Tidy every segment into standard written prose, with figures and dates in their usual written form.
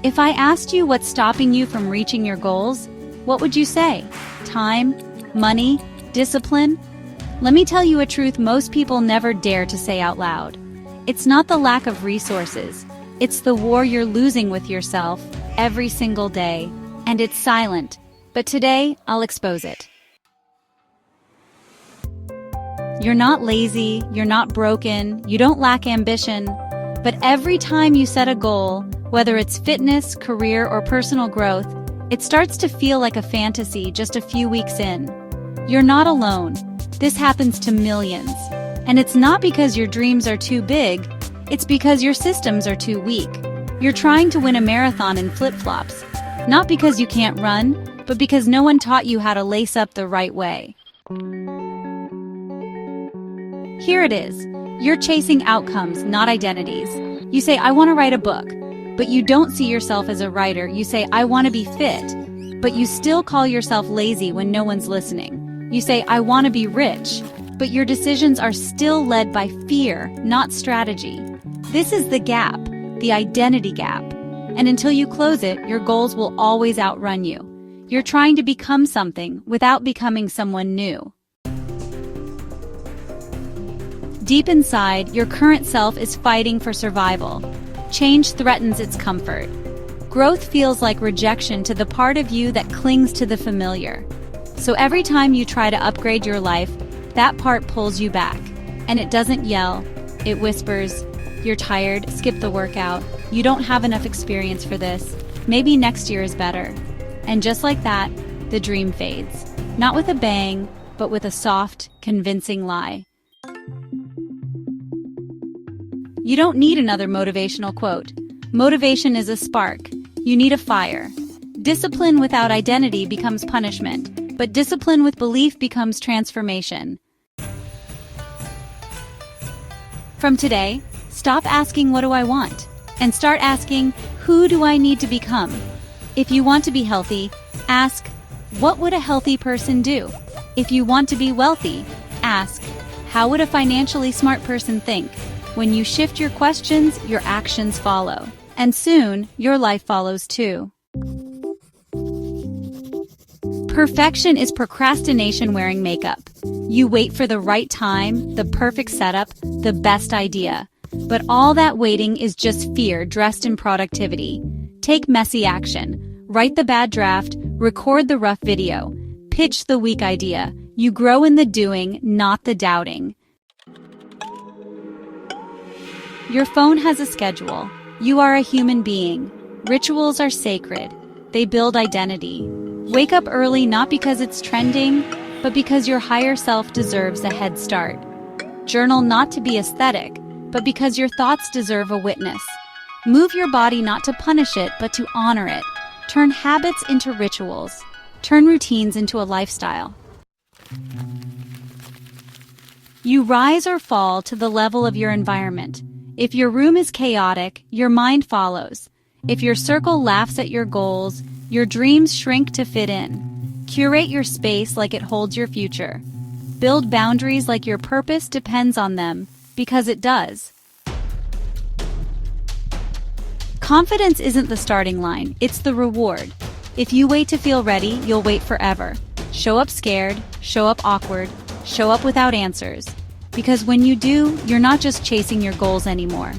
If I asked you what's stopping you from reaching your goals, what would you say? Time? Money? Discipline? Let me tell you a truth most people never dare to say out loud. It's not the lack of resources. It's the war you're losing with yourself every single day. And it's silent. But today, I'll expose it. You're not lazy, you're not broken, you don't lack ambition. But every time you set a goal, whether it's fitness, career, or personal growth, it starts to feel like a fantasy just a few weeks in. You're not alone. This happens to millions. And it's not because your dreams are too big, it's because your systems are too weak. You're trying to win a marathon in flip-flops, not because you can't run, but because no one taught you how to lace up the right way. Here it is. You're chasing outcomes, not identities. You say, I want to write a book, but you don't see yourself as a writer. You say, I want to be fit, but you still call yourself lazy when no one's listening. You say, I want to be rich, but your decisions are still led by fear, not strategy. This is the gap, the identity gap. And until you close it, your goals will always outrun you. You're trying to become something without becoming someone new. Deep inside, your current self is fighting for survival. Change threatens its comfort. Growth feels like rejection to the part of you that clings to the familiar. So every time you try to upgrade your life, that part pulls you back. And it doesn't yell, it whispers, you're tired, skip the workout, you don't have enough experience for this, maybe next year is better. And just like that, the dream fades. Not with a bang, but with a soft, convincing lie. You don't need another motivational quote. Motivation is a spark. You need a fire. Discipline without identity becomes punishment, but discipline with belief becomes transformation. From today, stop asking, what do I want? And start asking, who do I need to become? If you want to be healthy, ask, what would a healthy person do? If you want to be wealthy, ask, how would a financially smart person think? When you shift your questions, your actions follow. And soon, your life follows too. Perfection is procrastination wearing makeup. You wait for the right time, the perfect setup, the best idea. But all that waiting is just fear dressed in productivity. Take messy action. Write the bad draft, record the rough video, pitch the weak idea. You grow in the doing, not the doubting. Your phone has a schedule. You are a human being. Rituals are sacred. They build identity. Wake up early not because it's trending, but because your higher self deserves a head start. Journal not to be aesthetic, but because your thoughts deserve a witness. Move your body not to punish it, but to honor it. Turn habits into rituals. Turn routines into a lifestyle. You rise or fall to the level of your environment. If your room is chaotic, your mind follows. If your circle laughs at your goals, your dreams shrink to fit in. Curate your space like it holds your future. Build boundaries like your purpose depends on them, because it does. Confidence isn't the starting line, it's the reward. If you wait to feel ready, you'll wait forever. Show up scared, show up awkward, show up without answers. Because when you do, you're not just chasing your goals anymore.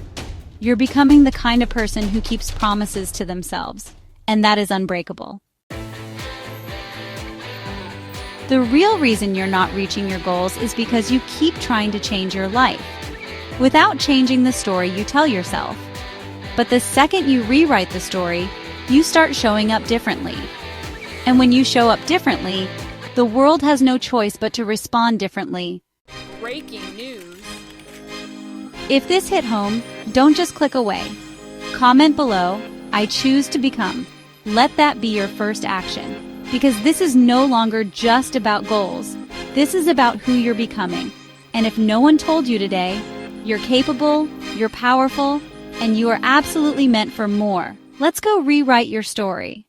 You're becoming the kind of person who keeps promises to themselves, and that is unbreakable. The real reason you're not reaching your goals is because you keep trying to change your life, without changing the story you tell yourself. But the second you rewrite the story, you start showing up differently. And when you show up differently, the world has no choice but to respond differently. Breaking news. If this hit home, don't just click away. Comment below, I choose to become. Let that be your first action. Because this is no longer just about goals. This is about who you're becoming. And if no one told you today, you're capable, you're powerful, and you are absolutely meant for more. Let's go rewrite your story.